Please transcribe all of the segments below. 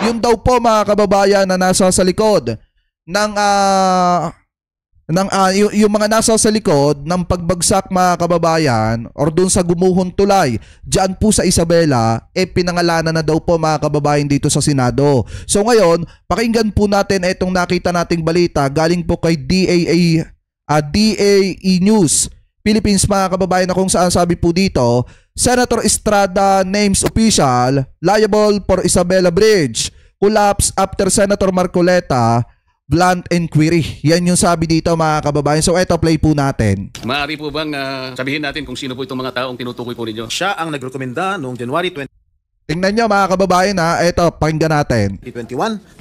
yun daw po mga kababayan na nasa sa likod ng yung mga nasa sa likod ng pagbagsak mga kababayan or dun sa gumuhong tulay dyan po sa Isabela, pinangalanan na daw po mga kababayan dito sa Senado. So ngayon, pakinggan po natin itong nakita nating balita galing po kay DAE News Philippines mga kababayan, na kung saan sabi po dito, Senator Estrada names official liable for Isabela Bridge collapse after Senator Marcoleta blunt inquiry. Yan yung sabi dito mga kababayan. So eto, play po natin. Maaari po bang sabihin natin kung sino po itong mga taong tinutukoy po ninyo? Siya ang nagrekomenda noong January 2021 Tingnan nyo mga kababayan ha. Eto, pakinggan natin.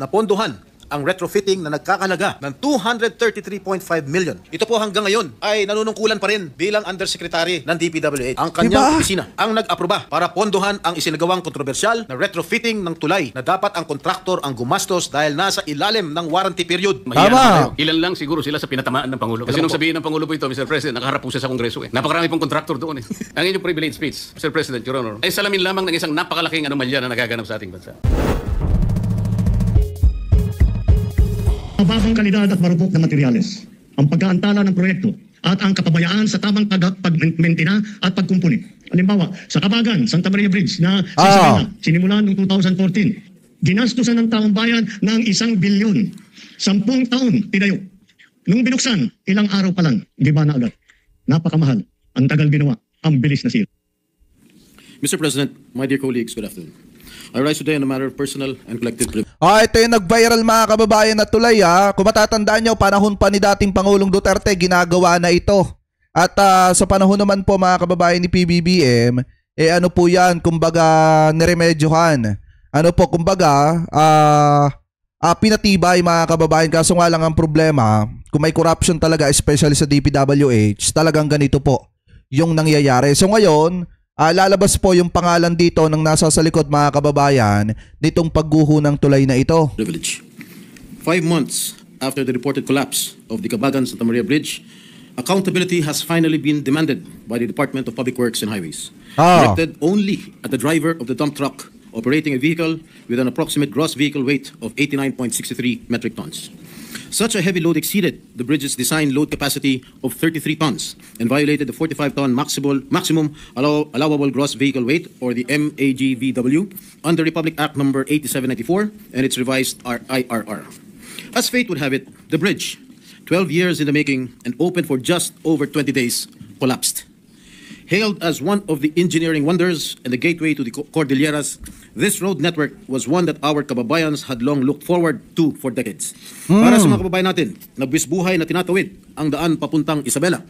na pondohan ang retrofitting na nagkakalaga ng 233.5 million. Ito po hanggang ngayon ay nanunungkulan pa rin bilang Undersecretary ng DPWH. Ang kanyang opisina ang nag-aproba para pondohan ang isinagawang kontrobersyal na retrofitting ng tulay na dapat ang kontraktor ang gumastos dahil nasa ilalim ng warranty period. Tama. Ilan lang siguro sila sa pinatamaan ng Pangulo. Kasi nung sabihin ng Pangulo po ito, Mr. President, nakaharap po siya sa Kongreso eh. Napakarami pong kontraktor doon eh. Ang inyong privilege speech, Mr. President, Your Honor, ay salamin lamang ng isang napakalaking anomalya na nagaganap sa ating bansa. Mababang kalidad at marupok na materyales, ang pag-aantala ng proyekto at ang kapabayaan sa tamang pag-mentina at pagkumpuni. Halimbawa, sa Kabagan, Santa Maria Bridge na sa Isabela, sinimulan noong 2014, ginastusan ng taong bayan ng 1 bilyon. 10 taon, tinayo. Nung binuksan, ilang araw pa lang, giba na agad. Napakamahal, ang tagal ginawa, ang bilis na sira. Mr. President, my dear colleagues, good afternoon. I rise today on a matter of personal and collective privilege. Ito yung nag-viral mga kababayan na tulay ha. Kung matatandaan nyo, panahon pa ni dating Pangulong Duterte, ginagawa na ito. At sa panahon naman po mga kababayan ni PBBM, ano po yan, kumbaga niremedyohan. Ano po, kumbaga, pinatibay mga kababayan. Kaso nga lang ang problema, kung may corruption talaga, especially sa DPWH, talagang ganito po yung nangyayari. So ngayon, lalabas po yung pangalan dito ng nasa sa likod mga kababayan nitong pagguho ng tulay na ito. Privilege. 5 months after the reported collapse of the Kabagan Santa Maria Bridge, accountability has finally been demanded by the Department of Public Works and Highways, directed only at the driver of the dump truck operating a vehicle with an approximate gross vehicle weight of 89.63 metric tons. Such a heavy load exceeded the bridge's design load capacity of 33 tons and violated the 45-ton maximum allowable gross vehicle weight, or the MAGVW, under Republic Act No. 8794 and its revised IRR. As fate would have it, the bridge, 12 years in the making and open for just over 20 days, collapsed. Hailed as one of the engineering wonders and the gateway to the Cordilleras, this road network was one that our kababayans had long looked forward to for decades. Para sa mga kababayan natin, nagbuhay na tinatawid ang daan papuntang Isabela.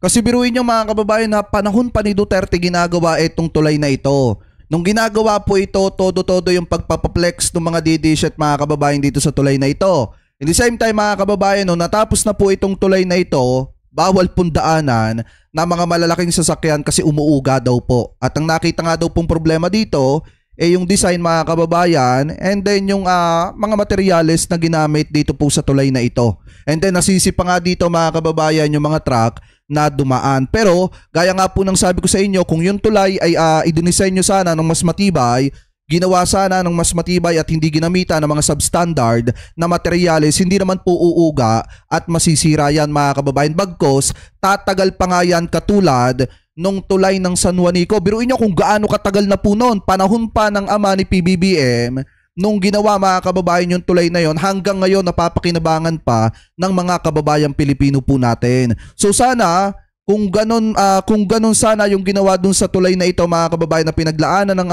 Kasi biruin nyo mga kababayan na panahon pa ni Duterte ginagawa itong tulay na ito. Nung ginagawa po ito, todo-todo yung pagpapaplex ng mga didish at mga kababayan dito sa tulay na ito. In the same time mga kababayan, nung natapos na po itong tulay na ito, bawal pong daanan na mga malalaking sasakyan kasi umuuga daw po. At ang nakita nga daw pong problema dito yung design mga kababayan, and then yung mga materyales na ginamit dito po sa tulay na ito. And then nasisi pa nga dito mga kababayan yung mga truck na dumaan. Pero gaya nga po ng sabi ko sa inyo, kung yung tulay ay idinisenyo sana ng mas matibay, ginawa sana ng mas matibay at hindi ginamita ng mga substandard na materyales, hindi naman po uuga at masisira yan mga kababayan. Bagkos, tatagal pa nga yan katulad nung tulay ng San Juanico. Biruin nyo kung gaano katagal na po noon. Panahon pa ng ama ni PBBM, nung ginawa mga kababayan yung tulay na yon, hanggang ngayon napapakinabangan pa ng mga kababayang Pilipino po natin. So sana, kung ganun sana yung ginawa dun sa tulay na ito mga kababayan, na pinaglaanan ng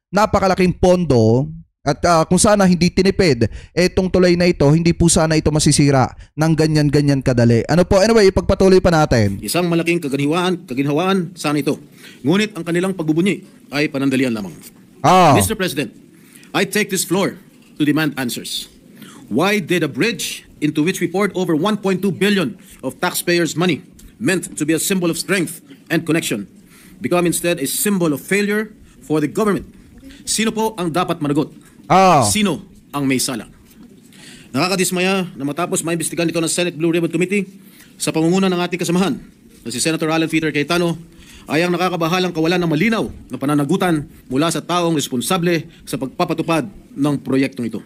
napakalaking pondo, at kung sana hindi tinipid itong tulay na ito, hindi po sana ito masisira ng ganyan-ganyan kadali. Ano po, anyway, ipagpatuloy pa natin. Isang malaking kaginhawaan sana ito. Ngunit ang kanilang pagbubunyi ay panandalian lamang. Mr. President, I take this floor to demand answers. Why did a bridge into which we poured over 1.2 billion of taxpayers' money, meant to be a symbol of strength and connection, become instead a symbol of failure for the government? Sino po ang dapat managot? Sino ang may sala? Nakakadismaya na matapos maimbestigahan ito ng Senate Blue Ribbon Committee sa pangunguna ng ating kasamahan na si Senator Alan Peter Cayetano, ay ang nakakabahalang kawalan ng malinaw na pananagutan mula sa taong responsable sa pagpapatupad ng proyektong ito.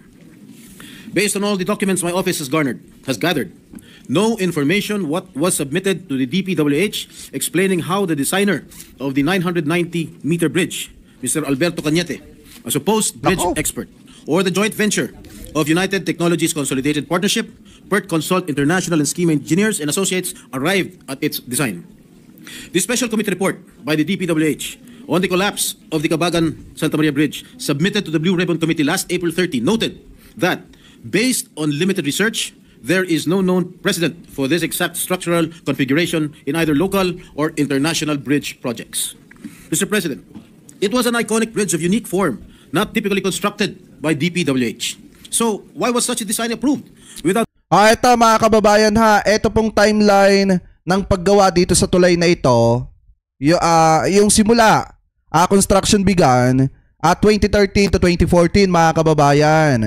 Based on all the documents my office has gathered, no information what was submitted to the DPWH explaining how the designer of the 990-meter bridge, Mr. Alberto Cañete, a supposed bridge expert, or the joint venture of United Technologies Consolidated Partnership, PERT Consult International and Scheme Engineers and Associates, arrived at its design. The special committee report by the DPWH on the collapse of the Cabagan-Santa Maria Bridge submitted to the Blue Ribbon Committee last April 30 noted that, based on limited research, there is no known precedent for this exact structural configuration in either local or international bridge projects. Mr. President, it was an iconic bridge of unique form, not typically constructed by DPWH. So, why was such a design approved without... Ito mga kababayan ha, ito pong timeline ng paggawa dito sa tulay na ito, yung simula, construction began at 2013 to 2014 mga kababayan.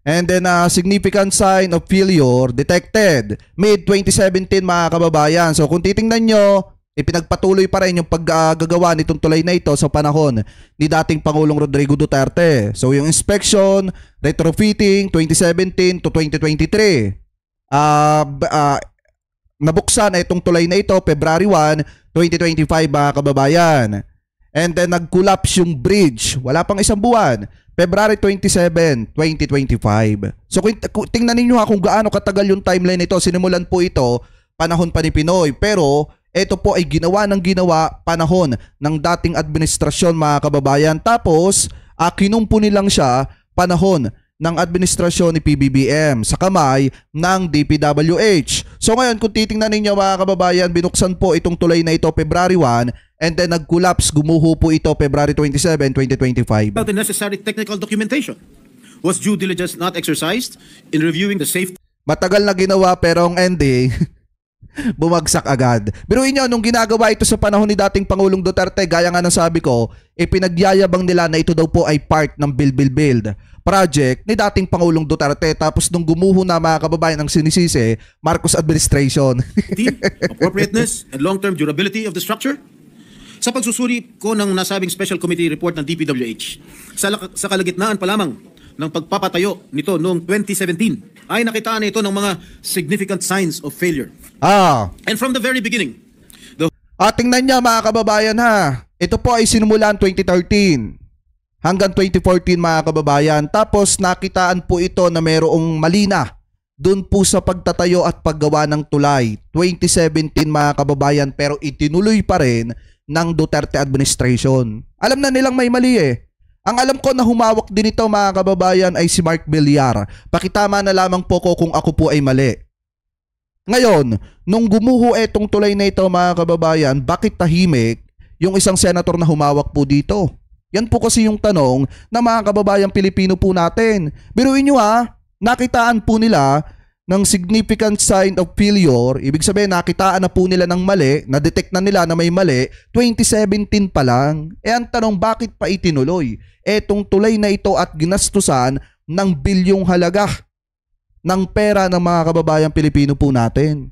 And then significant sign of failure detected mid-2017 mga kababayan. So kung titingnan nyo, ipinagpatuloy pa rin yung paggagawa nitong tulay na ito sa panahon ni dating Pangulong Rodrigo Duterte. So yung inspection, retrofitting 2017 to 2023. Nabuksan itong tulay na ito February 1, 2025 mga kababayan. And then nag-collapse yung bridge. Wala pang isang buwan. February 27, 2025. So tingnan ninyo kung gaano katagal yung timeline nito. Sinimulan po ito panahon pa ni Pinoy. Pero ito po ay ginawa panahon ng dating administrasyon mga kababayan. Tapos kinumpo nilang siya panahon ng administrasyon ni PBBM sa kamay ng DPWH. So ngayon kung titingnan ninyo mga kababayan, binuksan po itong tulay na ito February 1 and then nag-collapse, gumuho po ito February 27, 2025. The necessary technical documentation? Was due diligence not exercised in reviewing the safety? Matagal na ginawa pero ang ending, bumagsak agad. Biruin nyo, nung ginagawa ito sa panahon ni dating Pangulong Duterte, gaya nga ng sabi ko, ipinagyayabang nila na ito daw po ay part ng Build project ni dating Pangulong Duterte. Tapos nung gumuho na mga kababayan ang sinisisi, Marcos administration. Appropriateness and long-term durability of the structure? Sa pagsusuri ko ng nasabing special committee report ng DPWH, sa kalagitnaan pa lamang ng pagpapatayo nito noong 2017, ay nakitaan ito ng mga significant signs of failure. And from the very beginning, tingnan niya mga kababayan ha, ito po ay sinimulan 2013 hanggang 2014 mga kababayan. Tapos nakitaan po ito na mayroong mali na doon po sa pagtatayo at paggawa ng tulay 2017 mga kababayan, pero itinuloy pa rin ng Duterte administration. Alam na nilang may mali eh. Ang alam ko na humawak din ito mga kababayan ay si Mark Villar. Pakitama na lamang po ko kung ako po ay mali. Ngayon, nung gumuho etong tulay na ito mga kababayan, bakit tahimik yung isang senator na humawak po dito? Yan po kasi yung tanong na mga kababayang Pilipino po natin. Biruin nyo nakitaan po nila ng significant sign of failure. Ibig sabihin, nakitaan na po nila ng mali, na-detect na nila na may mali, 2017 pa lang. Ang tanong, bakit pa itinuloy etong tulay na ito at ginastusan ng bilyong halaga ng pera ng mga kababayang Pilipino po natin?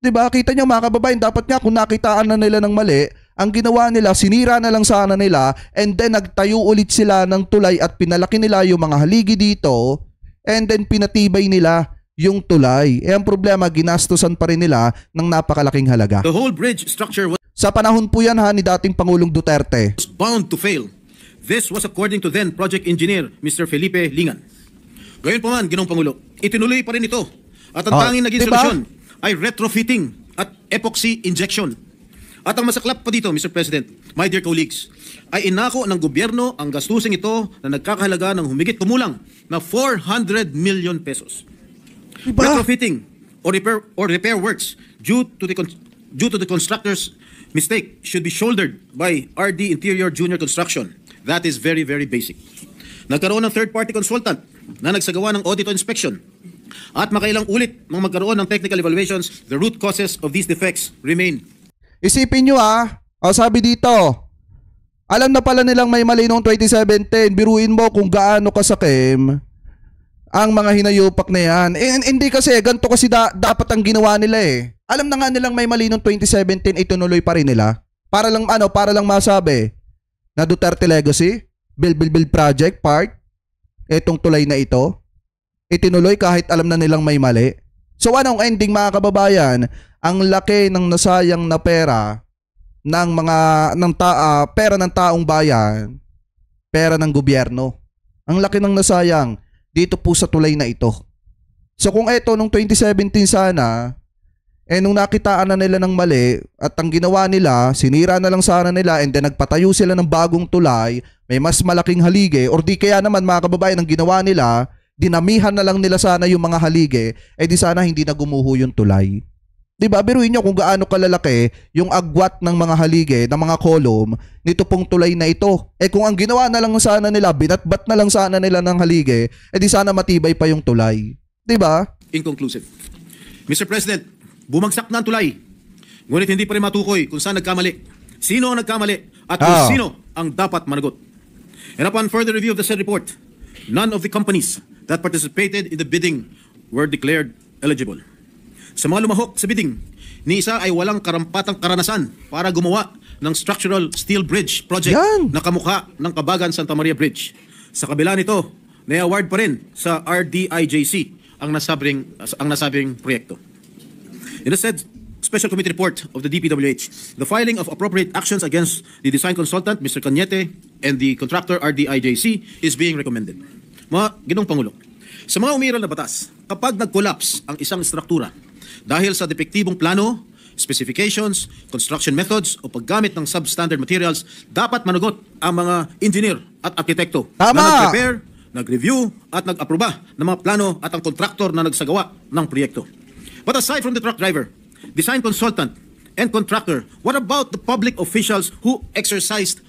Diba? Kita nyo mga kababayan, dapat nga kung nakitaan na nila ng mali, ang ginawa nila, sinira na lang sana nila and then nagtayo ulit sila ng tulay at pinalaki nila yung mga haligi dito and then pinatibay nila yung tulay. Ang problema, ginastusan pa rin nila ng napakalaking halaga. The whole bridge structure was sa panahon po yan ni dating Pangulong Duterte. Bound to fail. This was according to then project engineer Mr. Felipe Lingan. Ngayon pa man, Ginoong Pangulo, itinuloy pa rin ito. At ang tanging naging solusyon ay retrofitting at epoxy injection. At ang masaklap pa dito, Mr. President, my dear colleagues, ay inako ng gobyerno ang gastusing ito na nagkakahalaga ng humigit kumulang na 400 million pesos. Diba? Retrofitting or repair works due to the constructor's mistake should be shouldered by RD Interior Junior Construction. That is very, very basic. Nagkaroon ng third-party consultant na nagsagawa ng audit o inspection. At makailang ulit nang magkaroon ng technical evaluations, the root causes of these defects remain. Isipin nyo sabi dito, alam na pala nilang may mali noong 2017, biruin mo kung gaano kasakim ang mga hinayupak na yan. Hindi kasi, ganito kasi dapat ang ginawa nila eh. Alam na nga nilang may mali noong 2017, itunuloy pa rin nila. Para lang masabi na Duterte Legacy, build project part, etong tulay na ito, itinuloy kahit alam na nilang may mali. So anong ending mga kababayan? Ang laki ng nasayang na pera pera ng taong bayan, pera ng gobyerno. Ang laki ng nasayang dito po sa tulay na ito. So kung eto nung 2017 sana, nung nakitaan na nila ng mali at ang ginawa nila, sinira na lang sana nila and then nagpatayo sila ng bagong tulay, may mas malaking halige, or di kaya naman mga kababayan, ang ginawa nila, dinamihan na lang nila sana yung mga halige, di sana hindi na gumuho yung tulay. Diba? Biruin nyo kung gaano kalalaki yung agwat ng mga halige, ng mga kolom, nito pong tulay na ito. Kung ang ginawa na lang sana nila, binatbat na lang sana nila ng halige, di sana matibay pa yung tulay. Diba? Inconclusive. Mr. President, bumagsak na ang tulay. Ngunit hindi pa rin matukoy kung saan nagkamali, sino ang nagkamali, at kung sino ang dapat managot. And upon further review of the said report, none of the companies that participated in the bidding were declared eligible. Sa mga lumahok sa bidding, ni isa ay walang karampatang karanasan para gumawa ng structural steel bridge project na kamukha ng Kabagan Santa Maria Bridge. Sa kabila nito, na-award pa rin sa RDIJC ang nasabing proyekto. In the said Special Committee report of the DPWH, the filing of appropriate actions against the design consultant, Mr. Cañete, and the contractor RDIJC is being recommended. Mga Ginong Pangulo, sa mga umiral na batas, kapag nag-collapse ang isang struktura dahil sa depektibong plano, specifications, construction methods o paggamit ng substandard materials, dapat managot ang mga engineer at arkitekto na nag-prepare, nag-review at nag-aproba ng mga plano at ang kontraktor na nagsagawa ng proyekto. But aside from the truck driver, design consultant, and contractor, what about the public officials who exercised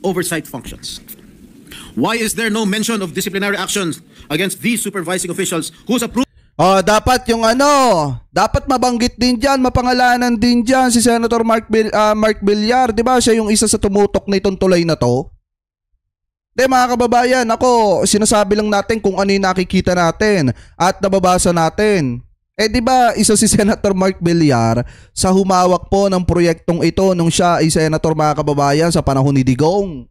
oversight functions? Why is there no mention of disciplinary actions against these supervising officials whose approval? Dapat yung dapat mabanggit din dyan, mapangalanan din dyan si Senator Mark Villar, di ba? Siya yung isa sa tumutok na itong tulay na to. Di mga kababayan, sinasabi lang natin kung ano yung nakikita natin at nababasa natin. Di ba isa si Senator Mark Villar sa humawak po ng proyektong ito nung siya ay senator mga kababayan sa panahon ni Digong.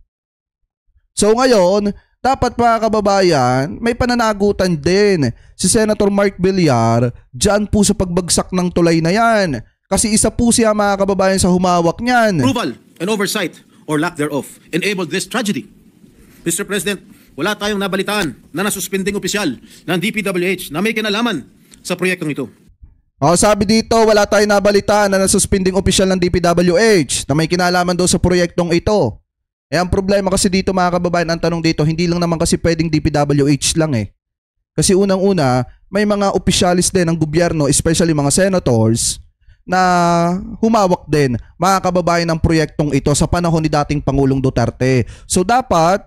So ngayon, dapat mga kababayan, may pananagutan din si Senator Mark Villar dyan po sa pagbagsak ng tulay na yan. Kasi isa po siya mga kababayan sa humawak niyan. Approval and oversight or lack thereof enabled this tragedy. Mr. President, wala tayong nabalitaan na nasuspending opisyal ng DPWH na may kinalaman sa proyektong ito. Sabi dito, wala tayong nabalitaan na nasuspending opisyal ng DPWH na may kinalaman daw sa proyektong ito. Ang problema kasi dito mga kababayan, ang tanong dito, hindi lang naman kasi pwedeng DPWH lang Kasi unang-una, may mga opisyalis din ng gobyerno, especially mga senators, na humawak din mga kababayan ng proyektong ito sa panahon ni dating Pangulong Duterte. So dapat,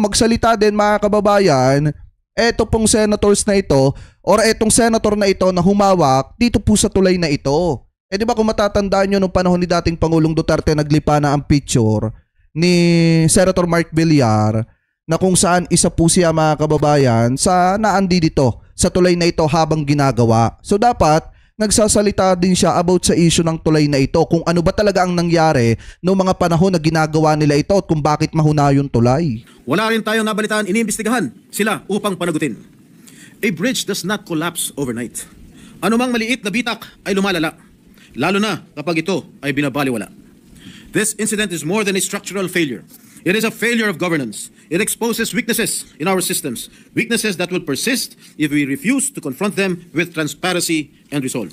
magsalita din mga kababayan, eto pong senators na ito, or etong senator na ito na humawak dito po sa tulay na ito. Di ba kung matatandaan nyo nung panahon ni dating Pangulong Duterte, naglipa na ang picture ni Senator Mark Villar na kung saan isa po siya mga kababayan sa naandi dito sa tulay na ito habang ginagawa. So dapat nagsasalita din siya about sa issue ng tulay na ito, kung ano ba talaga ang nangyari noong mga panahon na ginagawa nila ito at kung bakit mahuna yung tulay. Wala rin tayong nabalitaan, iniimbestigahan sila upang panagutin. A bridge does not collapse overnight. Anumang maliit na bitak ay lumalala, lalo na kapag ito ay binabaliwala. This incident is more than a structural failure. It is a failure of governance. It exposes weaknesses in our systems, weaknesses that will persist if we refuse to confront them with transparency and resolve.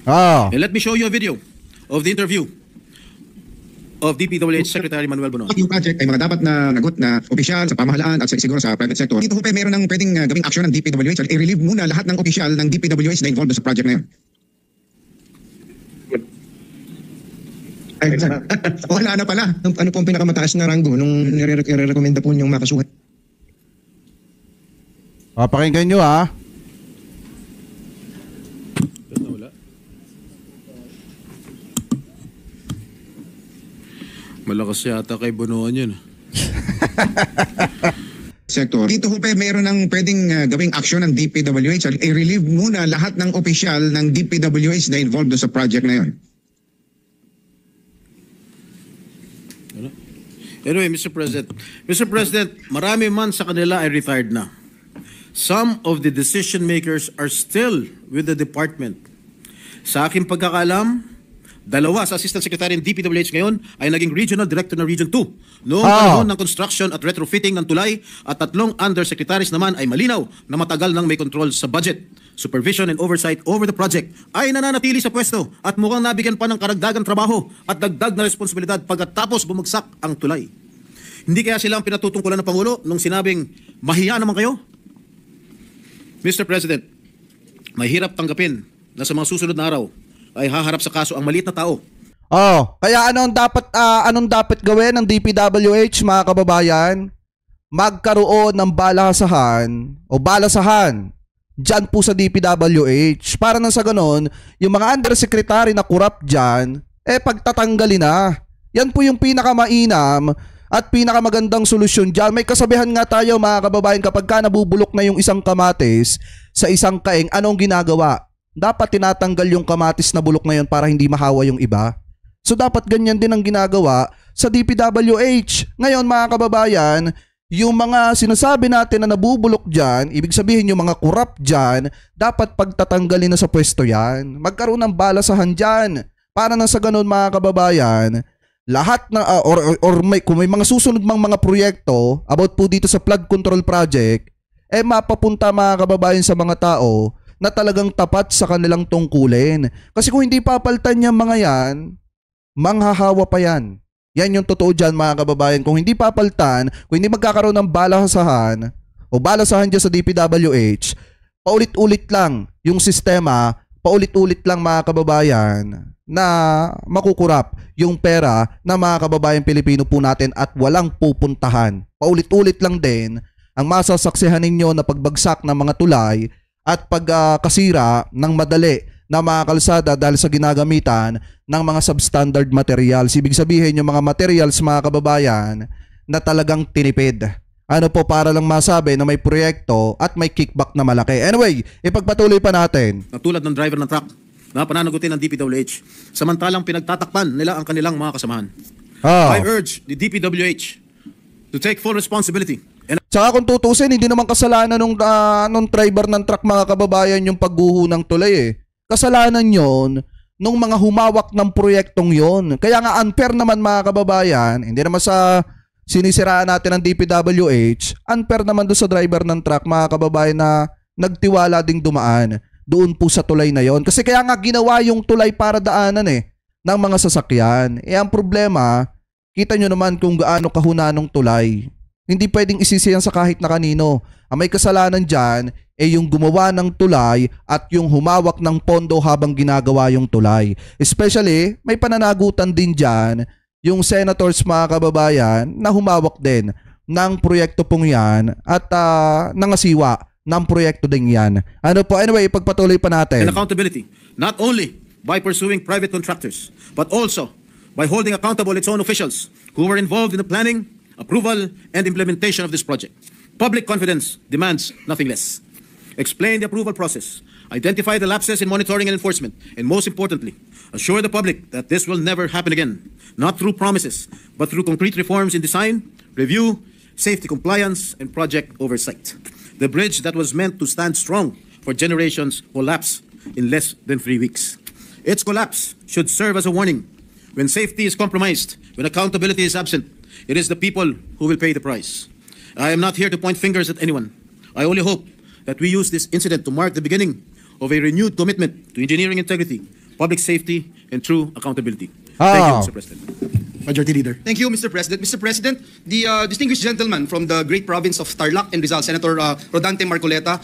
And let me show you a video of the interview of DPWH Secretary Manuel Bonoan. Yung project ay mga dapat na nagot na opisyal sa pamahalaan at siguro sa private sector. Dito po meron ng pwedeng gawing action ng DPWH. I-relieve muna lahat ng opisyal ng DPWH na involved sa project na yun. Wala na pala. Ano pong pinakamataas na ranggo nung nire-recommenda po niyong makasuhat? Pakinggan nyo Wala. Malakas yata kay Bonoan yun. Sector. Dito po meron ng pwedeng gawing action ng DPWH. I-relieve muna lahat ng opisyal ng DPWH na involved sa project na yun. Anyway, Mr. President, marami man sa kanila ay retired na. Some of the decision makers are still with the department. Sa aking pagkakalam, dalawa sa Assistant Secretary ng DPWH ngayon ay naging Regional Director ng Region 2. Noong panahon ng construction at retrofitting ng tulay at 3 undersecretaries naman ay malinaw na matagal nang may control sa budget, supervision and oversight over the project ay nananatili sa pwesto at mukhang nabigyan pa ng karagdagang trabaho at dagdag na responsibilidad pagkatapos bumagsak ang tulay. Hindi kaya sila ang pinatutungkulan ng Pangulo nung sinabing, mahiya naman kayo? Mr. President, mahirap tanggapin na sa mga susunod na araw ay haharap sa kaso ang maliit na tao. Kaya anong dapat gawin ng DPWH, mga kababayan? Magkaroon ng balasahan dyan po sa DPWH para na sa ganon, yung mga undersecretary na corrupt dyan, pagtatanggalin na. Yan po yung pinakamainam at pinakamagandang solusyon dyan. May kasabihan nga tayo, mga kababayan, kapag ka nabubulok na yung isang kamatis sa isang kaing, anong ginagawa? Dapat tinatanggal yung kamatis na bulok na yun para hindi mahawa yung iba. So dapat ganyan din ang ginagawa sa DPWH. Ngayon, mga kababayan, yung mga sinasabi natin na nabubulok dyan, ibig sabihin yung mga corrupt dyan, dapat pagtatanggalin na sa pwesto yan. Magkaroon ng balasahan dyan. Para na sa ganun, mga kababayan, lahat na kung may mga susunod mang mga proyekto about po dito sa flood control project, mapapunta, mga kababayan, sa mga tao na talagang tapat sa kanilang tungkulin. Kasi kung hindi papaltan yung mga yan, manghahawa pa yan. Yan yung totoo dyan, mga kababayan. Kung hindi papaltan, kung hindi magkakaroon ng balasahan dyan sa DPWH, paulit-ulit lang yung sistema, paulit-ulit lang, mga kababayan, na makukurap yung pera na mga kababayan Pilipino po natin at walang pupuntahan. Paulit-ulit lang din ang masasaksihan ninyo na pagbagsak ng mga tulay at pagkasira ng madali na mga kalsada dahil sa ginagamitan ng mga substandard materials. Ibig sabihin yung mga materials, mga kababayan, na talagang tinipid. Ano po, para lang masabi na may proyekto at may kickback na malaki. Anyway, ipagpatuloy pa natin. Tulad ng driver ng truck na pananagutin ng DPWH, samantalang pinagtatakpan nila ang kanilang mga kasamahan. I urge the DPWH to take full responsibility. Tsaka kung tutusin, hindi naman kasalanan nung driver ng truck, mga kababayan, yung pagguho ng tulay Kasalanan yon nung mga humawak ng proyektong yon. Kaya nga unfair naman, mga kababayan, hindi naman sa sinisiraan natin ng DPWH, unfair naman doon sa driver ng truck, mga kababayan, na nagtiwala ding dumaan doon po sa tulay na yon. Kasi kaya nga ginawa yung tulay para daanan ng mga sasakyan. Ang problema, kita nyo naman kung gaano kahuna ng tulay. Hindi pwedeng isisiyan sa kahit na kanino. Ang may kasalanan dyan yung gumawa ng tulay at yung humawak ng pondo habang ginagawa yung tulay. Especially, may pananagutan din dyan yung senators, mga kababayan, na humawak din ng proyekto pong yan at nangasiwa ng proyekto din yan. Ano po? Anyway, ipagpatuloy pa natin. And accountability, not only by pursuing private contractors, but also by holding accountable its own officials who were involved in the planning, approval, and implementation of this project. Public confidence demands nothing less. Explain the approval process, identify the lapses in monitoring and enforcement, and most importantly, assure the public that this will never happen again, not through promises, but through concrete reforms in design, review, safety compliance, and project oversight. The bridge that was meant to stand strong for generations collapsed in less than 3 weeks. Its collapse should serve as a warning. When safety is compromised, when accountability is absent, it is the people who will pay the price. I am not here to point fingers at anyone. I only hope that we use this incident to mark the beginning of a renewed commitment to engineering integrity, public safety, and true accountability. Thank you, Mr. President. Majority Leader. Thank you, Mr. President. Mr. President, the distinguished gentleman from the great province of Tarlac and Rizal, Senator Rodante Marcoleta,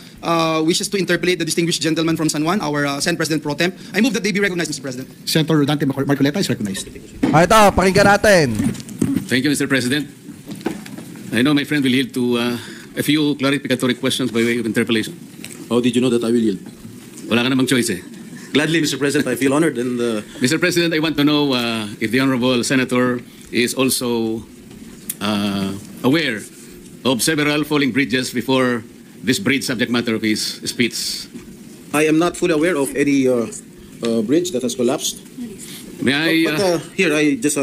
wishes to interpolate the distinguished gentleman from San Juan, our Senate President Pro Tem. I move that they be recognized, Mr. President. Senator Rodante Marcoleta is recognized. Ito, pakinggan natin. Thank you, Mr. President. I know my friend will yield to a few clarificatory questions by way of interpellation. How did you know that I will yield? Wala ka namang choice Gladly, Mr. President, I feel honored. And Mr. President, I want to know if the Honorable Senator is also aware of several falling bridges before this bridge subject matter of his speech. I am not fully aware of any bridge that has collapsed. May I... But here, I just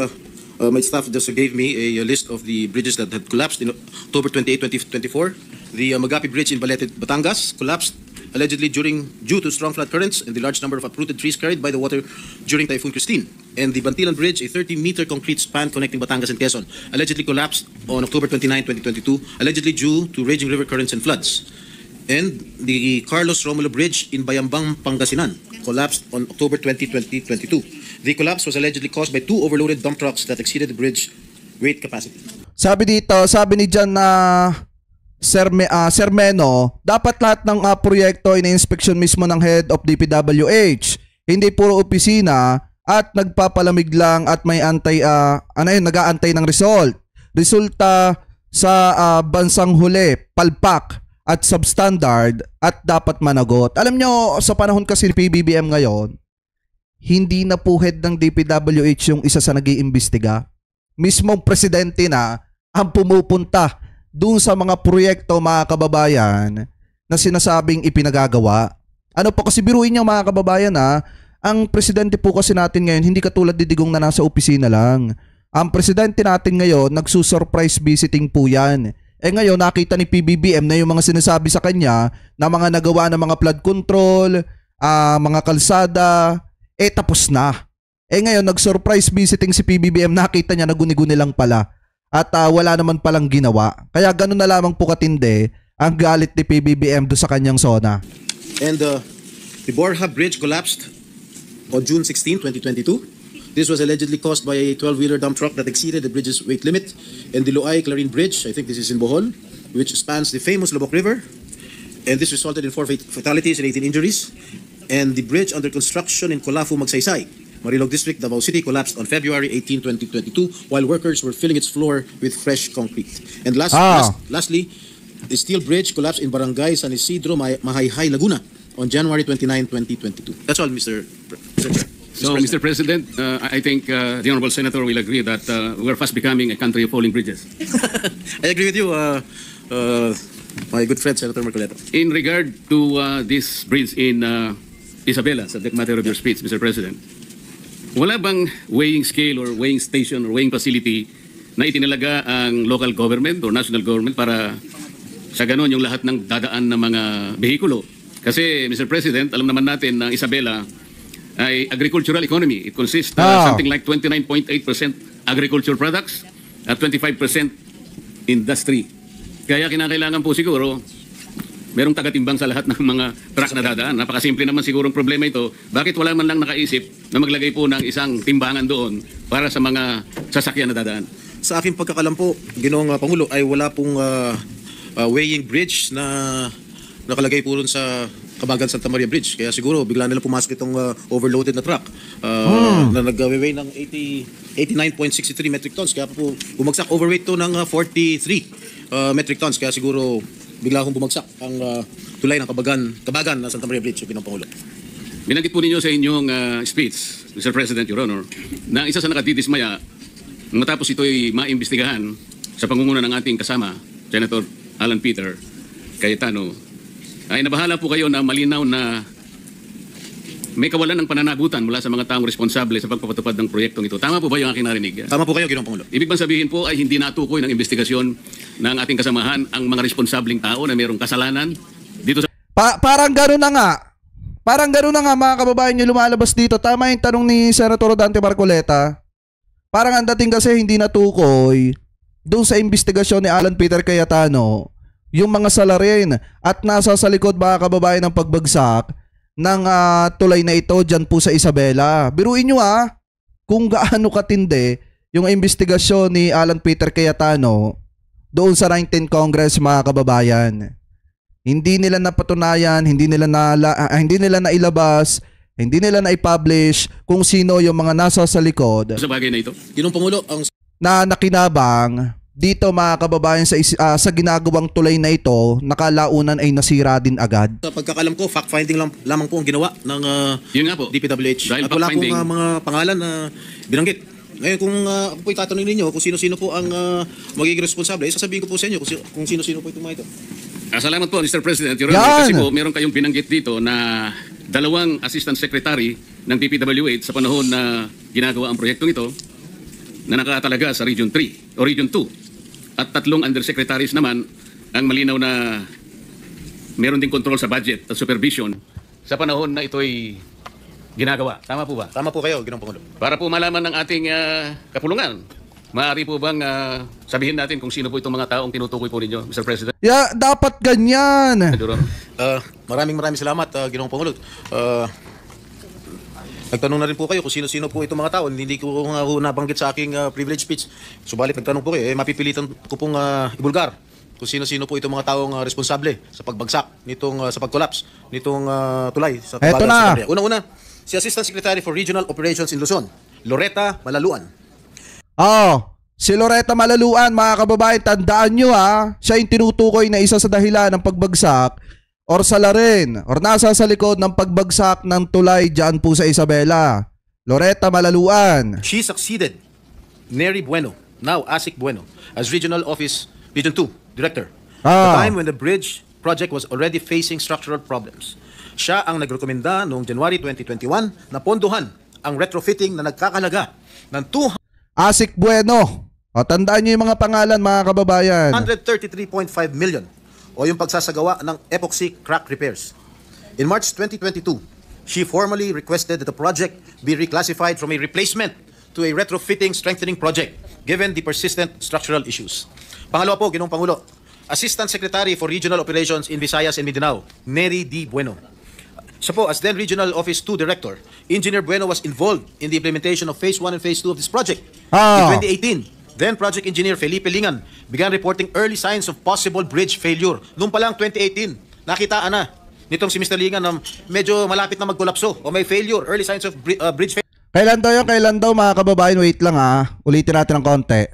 My staff just gave me a list of the bridges that had collapsed in October 28, 2024. The Magapi Bridge in Balete, Batangas collapsed allegedly due to strong flood currents and the large number of uprooted trees carried by the water during Typhoon Christine. And the Bantilan Bridge, a 30-meter concrete span connecting Batangas and Quezon, allegedly collapsed on October 29, 2022, allegedly due to raging river currents and floods. And the Carlos Romulo Bridge in Bayambang, Pangasinan collapsed on October 20, 2022. The collapse was allegedly caused by 2 overloaded dump trucks that exceeded the bridge weight capacity. Sabi dito, sabi ni Jan na Sir Meno, dapat lahat ng proyekto ina-inspection mismo ng head of DPWH. Hindi puro opisina at nagpapalamig lang at may nag-aantay ng result. Resulta sa bansang huli, palpak at substandard at dapat managot. Alam nyo, sa panahon kasi ni PBBM ngayon, hindi na po head ng DPWH yung isa sa nag-iimbestiga. Mismong presidente na ang pumupunta doon sa mga proyekto, mga kababayan, na sinasabing ipinagagawa. Ano po kasi, biruin niyo mga kababayan, ang presidente po kasi natin ngayon, hindi katulad ni Digong na nasa opisina lang. Ang presidente natin ngayon, nagsusurprise visiting po yan. Ngayon, nakita ni PBBM na yung mga sinasabi sa kanya na mga nagawa ng mga flood control, mga kalsada, tapos na. Ngayon, nag-surprise visiting si PBBM, nakita niya na guni-guni lang pala. At wala naman palang ginawa. Kaya ganun na lamang po katindi ang galit ni PBBM do sa kanyang zona. And the Borja Bridge collapsed on June 16, 2022. This was allegedly caused by a 12-wheeler dump truck that exceeded the bridge's weight limit. And the Loay-Clarin Bridge, I think this is in Bohol, which spans the famous Lobok River. And this resulted in 4 fatalities and 18 injuries. And the bridge under construction in Colafu, Magsaysay, Marilog District, Davao City, collapsed on February 18, 2022 while workers were filling its floor with fresh concrete. And lastly, the steel bridge collapsed in Barangay San Isidro, Mahayhay, Laguna on January 29, 2022. That's all, Mr. Chair. So, Mr. President, I think the Honorable Senator will agree that we're fast becoming a country of falling bridges. I agree with you, my good friend, Senator Marcoleta. In regard to this bridge in Isabela, subject matter of your speech, Mr. President, wala bang weighing scale or weighing station or weighing facility na itinalaga ang local government or national government para sa ganon yung lahat ng dadaan ng mga behikulo? Kasi, Mr. President, alam naman natin na Isabela ay agricultural economy. It consists something like 29.8% agriculture products at 25% industry. Kaya kinakailangan po siguro merong tagatimbang sa lahat ng mga truck na dadaan. Napakasimple naman sigurong problema ito. Bakit wala man lang nakaisip na maglagay po ng isang timbangan doon para sa mga sasakyan na dadaan? Sa aking pagkakalam po, Ginoong Pangulo, ay wala pong weighing bridge na nakalagay po rin sa Kabagan Santa Maria Bridge. Kaya siguro bigla nila pumasok itong overloaded na truck na nag-weigh ng 89.63 metric tons. Kaya po bumagsak, overweight to ng 43 metric tons. Kaya siguro bigla akong bumagsak ang tulay ng Kabagan na Santa Maria Bridge, Ginoong Pangulo. Binanggit po ninyo sa inyong speech, Mr. President, Your Honor, na isa sa nakadidismaya matapos ito'y maimbestigahan sa pangunguna ng ating kasama, Senator Alan Peter Cayetano, ay nabahala po kayo na malinaw na may kawalan ng pananagutan mula sa mga taong responsable sa pagpapatupad ng proyektong ito. Tama po ba yung aking narinig? Tama po kayo, Ginoong Pangulo. Ibig bang sabihin po ay hindi natukoy ng investigasyon ng ating kasamahan ang mga responsableng tao na mayroong kasalanan dito sa... Parang gano'n na nga. Parang gano'n na nga mga kababayan nyo lumalabas dito. Tama yung tanong ni Senator Rodante Marcoleta. Parang ang dating kasi hindi natukoy doon sa investigasyon ni Alan Peter Cayetano yung mga salarin at nasa sa likod mga kababayan ng pagbagsak ng tulay na ito dyan po sa Isabela. Biruin nyo kung gaano katindi yung investigasyon ni Alan Peter Cayetano doon sa 19th Congress mga kababayan. Hindi nila napatunayan, hindi nila nailabas, hindi nila na-publish kung sino yung mga nasa sa likod sa bagay na ito. Ginoong Pangulo, ang na nakinabang dito mga kababayan sa ginagawang tulay na ito, nakalaunan ay nasira din agad. sa pagkakalam ko, fact-finding lamang po ang ginawa ng Yun nga po. DPWH. Dahil At wala pong fact-finding. mga pangalan na binanggit. Ngayon kung ako po'y tatanungin ninyo kung sino-sino po ang magiging responsable, sasabihin ko po sa inyo kung sino-sino po itong mga ito. Salamat po, Mr. President. Your Honor, Yan. kasi po meron kayong binanggit dito na 2 assistant secretary ng DPWH sa panahon na ginagawa ang proyektong ito na nakatalaga sa Region 3 o Region 2 at 3 undersecretaries naman ang malinaw na meron ding control sa budget at supervision sa panahon na ito'y ginagawa. Tama po ba? Tama po kayo, Ginoong Pangulo. Para po malaman ng ating kapulungan, maaari po bang sabihin natin kung sino po itong mga taong tinutukoy po ninyo, Mr. President? Yeah, dapat ganyan. Maraming salamat, Ginoong Pangulo. Nagtanong na rin po kayo kung sino-sino po itong mga tao. Hindi ko nga nabanggit sa aking privilege speech. Subalit nagtanong po kayo, mapipilitan ko pong ibulgar kung sino-sino po itong mga taong responsable sa pagbagsak nitong sa pag-collapse nitong tulay sa Eto Kabagan na. sa Camaria. Una-una, si Assistant Secretary for Regional Operations in Luzon, Loretta Malaluan. Si Loretta Malaluan, mga kababayan, tandaan nyo siya yung tinutukoy na isa sa dahilan ng pagbagsak or salarin or nasa sa likod ng pagbagsak ng tulay dyan po sa Isabela. Loretta Malaluan. She succeeded Neri Bueno, now ASIC Bueno, as Regional 2 Director. The time when the bridge project was already facing structural problems. Siya ang nagrekomenda noong January 2021 na pondohan ang retrofitting na nagkakalaga ng ASIC Bueno. Tandaan nyo yung mga pangalan, mga kababayan. 133.5 million o yung pagsasagawa ng epoxy crack repairs. In March 2022, she formally requested that the project be reclassified from a replacement to a retrofitting strengthening project given the persistent structural issues. Pangalawa po, Ginoong Pangulo, Assistant Secretary for Regional Operations in Visayas and Mindanao, Neri D. Bueno. Siya po, as then Regional Office 2 Director, Engineer Bueno was involved in the implementation of Phase 1 and Phase 2 of this project. In 2018, then Project Engineer Felipe Lingan began reporting early signs of possible bridge failure. Noong pa lang 2018, nakitaan na nitong si Mr. Lingan na medyo malapit na magkolapso o may failure, early signs of bridge failure. Kailan daw yun? Kailan daw, mga kababayan? Wait lang ulitin natin ng konti.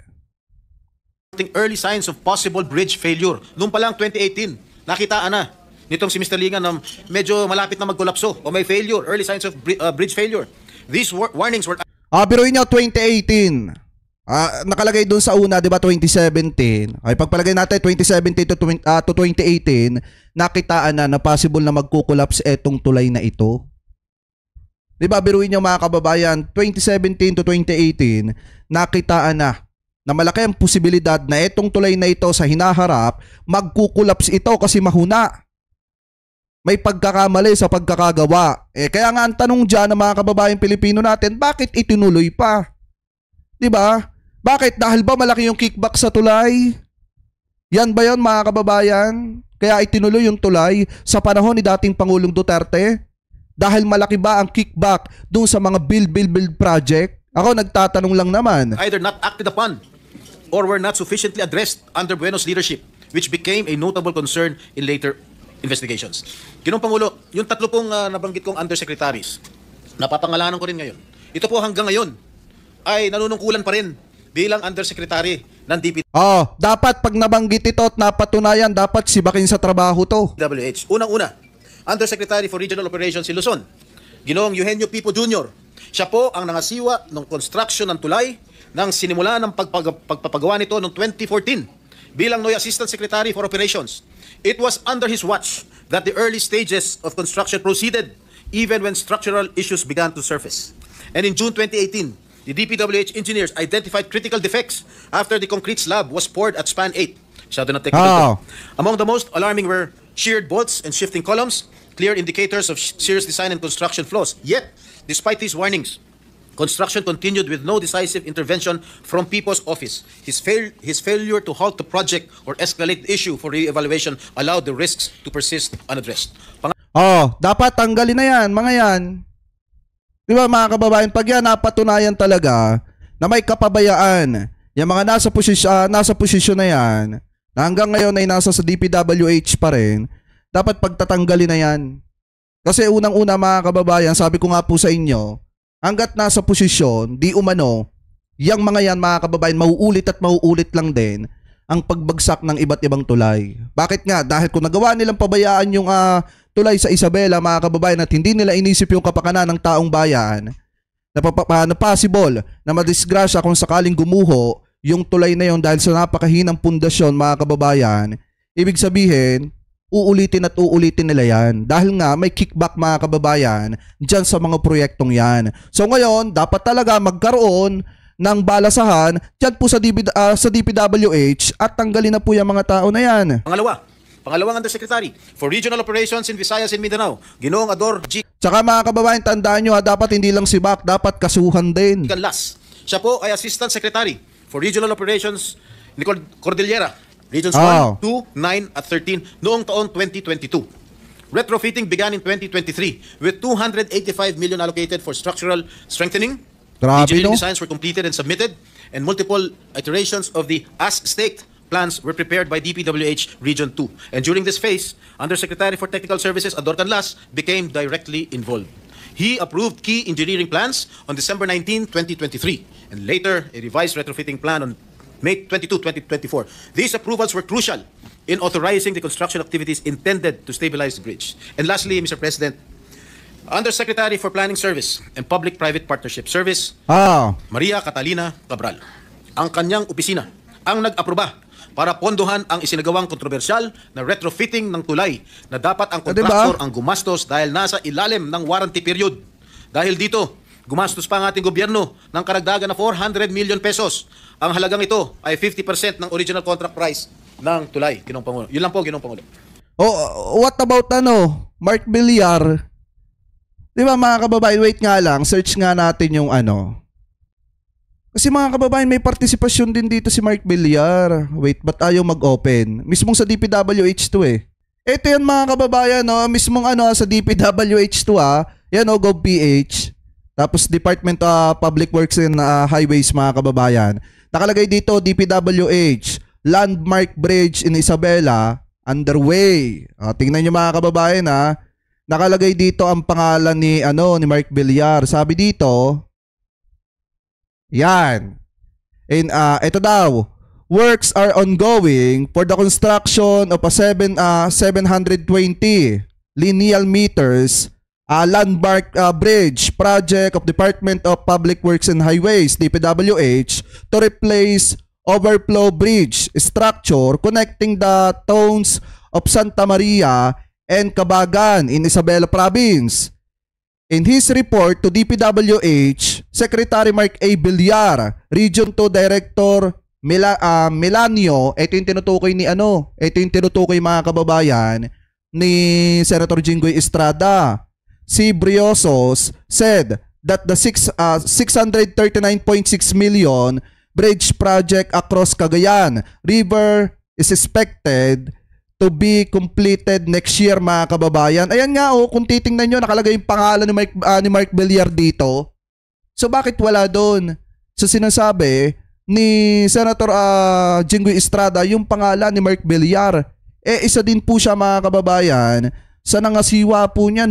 Early signs of possible bridge failure. Noong pa lang 2018, nakitaan na nitong si Mr. Lingan na medyo malapit na magkolapso o may failure, early signs of bridge failure. These warnings were... Biruin nyo, 2018. Nakalagay dun sa una, di ba, 2017. Ay, pagpalagay natin 2017 to 2018, nakitaan na possible na magkukulaps etong tulay na ito. Di ba, biruin nyo, mga kababayan, 2017 to 2018, nakitaan na malaki ang posibilidad na etong tulay na ito sa hinaharap, magkukulaps ito kasi mahuna. May pagkakamali sa pagkakagawa. Kaya nga ang tanong dyan ng mga kababayan Pilipino natin, bakit itinuloy pa? Di ba? Bakit? Dahil ba malaki yung kickback sa tulay? Yan ba yun, mga kababayan? Kaya itinuloy yung tulay sa panahon ni dating Pangulong Duterte? Dahil malaki ba ang kickback dun sa mga build project? Ako nagtatanong lang naman. Either not acted upon or were not sufficiently addressed under Bueno's leadership, which became a notable concern in later investigations. Ginoong Pangulo, yung tatlo pong nabanggit kong undersecretaries, napapangalanan ko rin ngayon. Ito po hanggang ngayon ay nanunungkulan pa rin bilang undersecretary ng DPWH. Dapat pag nabanggit ito at napatunayan, dapat sibakin sa trabaho to. Unang-una, Undersecretary for Regional Operations in Luzon, Ginoong Eugenio Pipo Jr. Siya po ang nangasiwa ng construction ng tulay nang sinimula ng pagpapagawa nito noong 2014 bilang NOI Assistant Secretary for Operations. It was under his watch that the early stages of construction proceeded even when structural issues began to surface. And in June 2018, the DPWH engineers identified critical defects after the concrete slab was poured at span 8. Among the most alarming were sheared bolts and shifting columns, clear indicators of serious design and construction flaws. Yet, despite these warnings, construction continued with no decisive intervention from Pipo's office. His failure to halt the project or escalate the issue for re-evaluation allowed the risks to persist unaddressed. Dapat tanggalin na yan, mga yan. Di ba, mga kababayan, pag yan napatunayan talaga na may kapabayaan, yung mga nasa posisyon na yan, na hanggang ngayon ay nasa sa DPWH pa rin, dapat pagtatanggalin na yan. Kasi unang-una, mga kababayan, sabi ko nga po sa inyo, hanggat nasa posisyon, di umano, yung mga yan, mga kababayan, mauulit at mauulit lang din ang pagbagsak ng iba't ibang tulay. Bakit nga? Dahil kung nagawa nilang pabayaan yung tulay sa Isabela, mga kababayan, at hindi nila inisip yung kapakanan ng taong bayan, na possible na madisgrasya kung sakaling gumuho yung tulay na yon dahil sa napakahinang pundasyon, mga kababayan, ibig sabihin, uulitin at uulitin nila yan. Dahil nga may kickback, mga kababayan, dyan sa mga proyektong yan. So ngayon, dapat talaga magkaroon ng balasahan dyan po sa, sa DPWH at tanggalin na po yung mga tao na yan. Pangalawang Undersecretary for Regional Operations in Visayas and Mindanao, Ginoong Ador G. Tsaka mga kababayan, tandaan nyo dapat hindi lang si Bac, dapat kasuhan din. Canlas. Siya po ay Assistant Secretary for Regional Operations ni Cordillera, Regions 1, 2, 9 at 13 noong taon 2022. Retrofitting began in 2023 with 285 million allocated for structural strengthening. Grabe, Engineering no? designs were completed and submitted, and multiple iterations of the as-staked plans were prepared by DPWH Region 2. And during this phase, Undersecretary for Technical Services Ador Canlas became directly involved. He approved key engineering plans on December 19, 2023, and later a revised retrofitting plan on May 22, 2024. These approvals were crucial in authorizing the construction activities intended to stabilize the bridge. And lastly, Mr. President, Undersecretary for Planning Service and Public-Private Partnership Service, Maria Catalina Cabral. Ang kanyang opisina ang nag-aproba para pondohan ang isinagawang kontrobersyal na retrofitting ng tulay na dapat ang kontraktor ang gumastos dahil nasa ilalim ng warranty period. Dahil dito, gumastos pa ang ating gobyerno ng karagdagan na 400 million pesos. Ang halagang ito ay 50% ng original contract price ng tulay, Ginoong Pangulo. Yun lang po, Ginoong Pangulo. What about Mark Villar? Di ba mga kababayan, wait nga lang, search nga natin yung Kasi mga kababayan, may partisipasyon din dito si Mark Villar. Wait, ba't ayaw mag-open? Mismong sa DPWH to eh. Ito yan mga kababayan, no? Mismong sa DPWH to Yan GovPH. Tapos Department of Public Works and Highways mga kababayan. Nakalagay dito DPWH, Landmark Bridge in Isabela, underway. Tingnan nyo mga kababayan Nakalagay dito ang pangalan ni Mark Villar. Sabi dito, yan. And ito daw, works are ongoing for the construction of a 720 lineal meters landmark bridge project of Department of Public Works and Highways, DPWH, to replace overflow bridge structure connecting the towns of Santa Maria and Cabagan in Isabela Province. In his report to DPWH, Secretary Mark A. Villar, Region 2 Director Melanio, ito yung tinutukoy ito yung tinutukoy mga kababayan ni Senator Jinggoy Estrada. Si Briosos said that the 639.6 million bridge project across Cagayan River is expected to be completed next year mga kababayan. Ayan nga kung titingnan nyo, nakalagay yung pangalan ni Mark Villar dito. So bakit wala doon? So sinasabi ni Senator Jinggoy Estrada yung pangalan ni Mark Villar. Isa din po siya mga kababayan sa nangasiwa po niya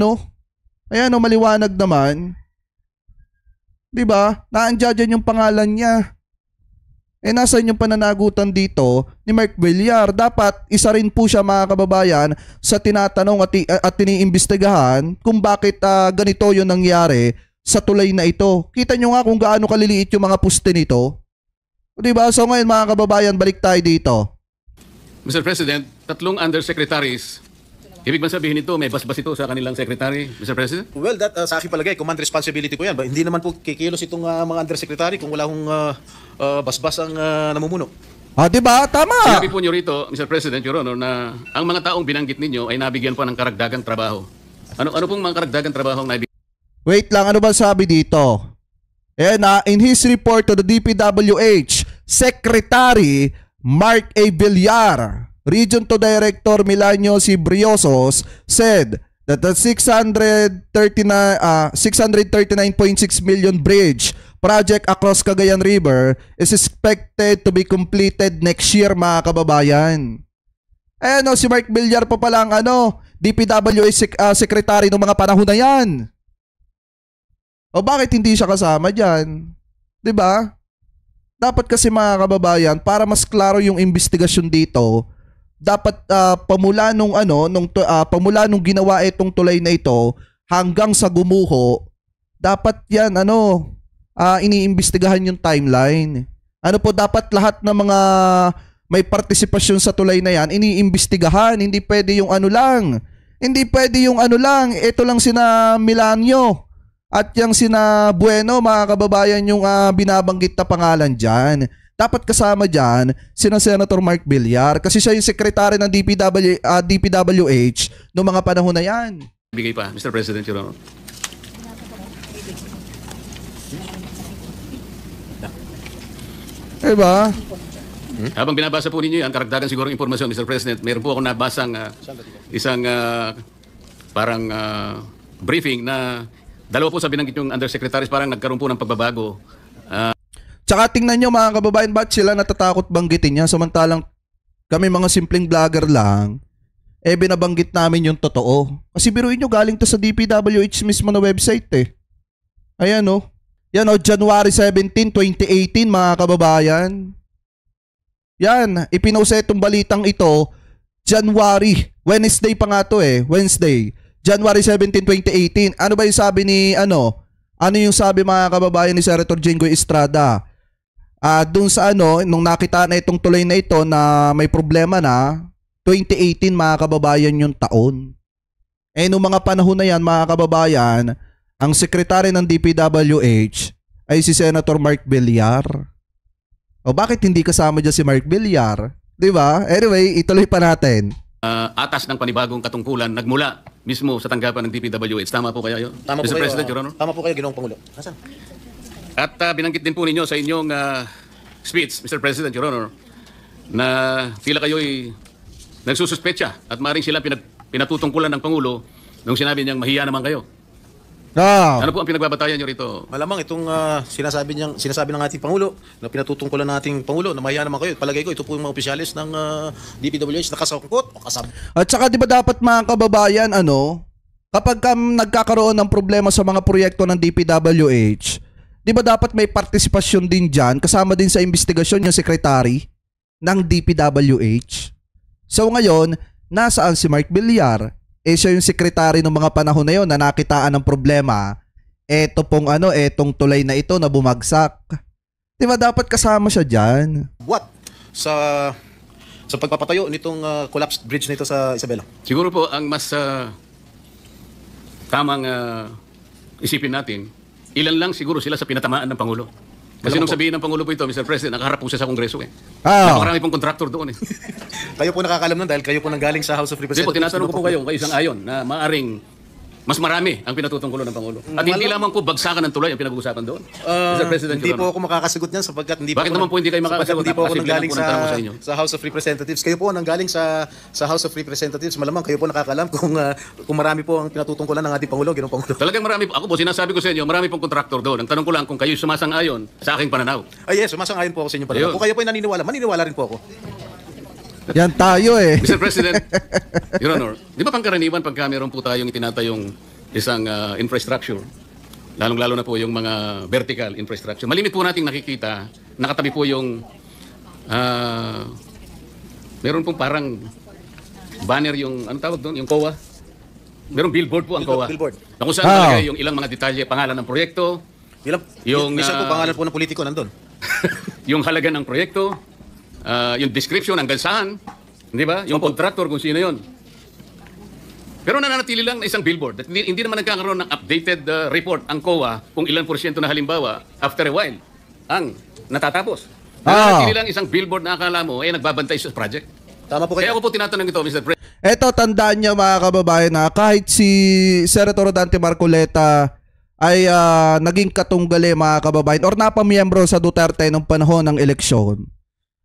Ayan maliwanag naman. 'Di ba? Naandyan yung pangalan niya. Nasaan yung pananagutan dito ni Mark Villar? Dapat isa rin po siya mga kababayan sa tinatanong at tiniimbestigahan kung bakit ganito yung nangyari sa tulay na ito. Kita nyo nga kung gaano kaliliit yung mga puste nito. Diba? So ngayon mga kababayan, balik tayo dito. Mr. President, 3 undersecretaries. Ibig ba sabihin nito, may basbas ito sa kanilang secretary, Mr. President? Well, that sa akin palagay, command responsibility ko yan. Hindi naman po kikilos itong mga undersecretary kung wala hong basbas ang namumuno. Diba? Tama! Sinabi po nyo rito, Mr. President, Your Honor, na ang mga taong binanggit ninyo ay nabigyan pa ng karagdagang trabaho. Ano pong mga karagdagang trabaho ang nabigyan? Wait lang, ano ba sabi dito? In his report to the DPWH, Secretary Mark A. Villar, Region 2 Director Melanio C. Briosos, said that the 639.6 million bridge project across Cagayan River is expected to be completed next year mga kababayan. Si Mark Villar pa palang DPWH Secretary ng mga panahon na yan. Bakit hindi siya kasama dyan? 'Di ba? Dapat kasi mga kababayan, para mas klaro yung investigasyon dito, dapat pamula nung ginawa itong tulay na ito hanggang sa gumuho, dapat yan iniimbestigahan yung timeline. Dapat lahat ng mga may partisipasyon sa tulay na yan iniimbestigahan. Hindi pwede yung lang. Hindi pwede yung lang. Ito lang sina Melanio at yung sina Bueno, mga kababayan, yung binabanggit na pangalan dyan. Dapat kasama dyan sina Senator Mark Villar kasi siya yung sekretary ng DPWH noong mga panahon na yan. Bigay pa, Mr. President, Your Honor. Diba? Habang binabasa po ninyo yan, karagdagan siguro impormasyon, Mr. President, meron po akong nabasang isang parang briefing na dalawa po sa binanggit yung undersecretaries parang nagkaroon po ng pagbabago. Tsaka tingnan nyo mga kababayan, ba't sila natatakot banggitin niya samantalang kami mga simpleng vlogger lang, binabanggit namin yung totoo. Kasi biruin nyo, galing to sa DPWH mismo na website eh. Ayan o. Yan o, January 17, 2018 mga kababayan. Yan, ipinost itong balitang ito, January, Wednesday pa nga to Wednesday, January 17, 2018. Ano ba yung sabi ni, ano yung sabi mga kababayan ni Senator Jinggoy Estrada? Dun sa nung nakita na itong tulay na ito na may problema na, 2018 mga kababayan yung taon. Nung mga panahon na yan mga kababayan, ang sekretary ng DPWH ay si Senator Mark Villar. O bakit hindi kasama dyan si Mark Villar? Diba? Anyway, ituloy pa natin. Atas ng panibagong katungkulan nagmula mismo sa tanggapan ng DPWH. Tama po kaya yun? Tama po Mr. kayo, President, Your Honor? Tama po kayo, Ginoong Pangulo. Nasaan? At binanggit din po ninyo sa inyong speech, Mr. President, Your Honor, na tila kayo'y nagsususpecha at maaaring sila pinatutungkulan ng Pangulo nung sinabi niyang mahiya naman kayo. Ano po ang pinagbabatayan niyo rito? Malamang itong sinasabi ng ating Pangulo, na pinatutungkulan ng ating Pangulo, na mahiya naman kayo. Palagay ko, ito po yung mga opisyalis ng DPWH na kasangkot o kasab. At saka di ba dapat mga kababayan, kapag nagkakaroon ng problema sa mga proyekto ng DPWH, di ba dapat may partisipasyon din dyan, kasama din sa investigasyon yung sekretary ng DPWH? So ngayon, nasaan si Mark Villar? Siya yung sekretary ng mga panahon na yon na nakitaan ng problema. Etong tulay na ito na bumagsak. Di ba dapat kasama siya dyan? What? Sa pagpapatayo nitong collapsed bridge nito sa Isabela. Siguro po ang mas tamang isipin natin, ilan lang siguro sila sa pinatamaan ng Pangulo. Kasi nung sabihin ng Pangulo po ito, Mr. President, nakaharap po siya sa Kongreso Napakarami pong kontraktor doon Kayo po nakakalam nun dahil kayo po nanggaling sa House of Hindi Representatives. po, tinatanong ko po kayo isang ayon na maaring mas marami ang pinatutungkulo ng Pangulo. At hindi lamang po bagsakan ng tulay ang pinag-uusapan doon. Mr. President, Hindi Your po Honor. ako makakasagot niyan sapagkat hindi Bakit naman po hindi kayo makakasagot? Hindi po ako Napakasimple nanggaling lang po ng tanong ko sa inyo. sa House of Representatives. Kayo po nanggaling sa House of Representatives. Malamang kayo po nakakalam kung marami po ang pinatutungkulan ng ating Pangulo, Ginoong Pangulo. Talagang marami po. Ako po, sinasabi ko sa inyo, marami pong kontraktor doon. Ang tanong ko lang kung kayo sumasang-ayon sa aking pananaw. Ay yes, sumasang-ayon po ako sa inyo. Ayun. Kung kayo po ay naniniwala, maniniwala rin po ako. Yan tayo Mr. President, Your Honor, di ba pangkaraniwan pagka meron po tayong itinatayong isang infrastructure, lalong-lalo na po yung mga vertical infrastructure. Malimit po nating nakikita, nakatabi po yung meron pong parang banner yung, ano tawag doon, yung COA. Meron billboard po ang COA. Billboard. Na kung saan nalagay yung ilang mga detalye, pangalan ng proyekto, yung minsan po pangalan po ng politiko nandun. yung halaga ng proyekto, yung description, hanggang saan, di ba? Yung contractor, kung sino yun. Pero nananatili lang na isang billboard. At hindi naman nagkakaroon ng updated report ang COA kung ilan porsyento na halimbawa, after a while, ang natatapos. Nananatili lang isang billboard na akala mo, nagbabantay sa project. Tama po kayo. Kaya ako po tinatanong ito, Mr. President. Eto, tandaan niyo mga kababayan na kahit si Senator Rodante Marcoleta ay naging katunggali mga kababayan or napamiyembro sa Duterte nung panahon ng eleksyon,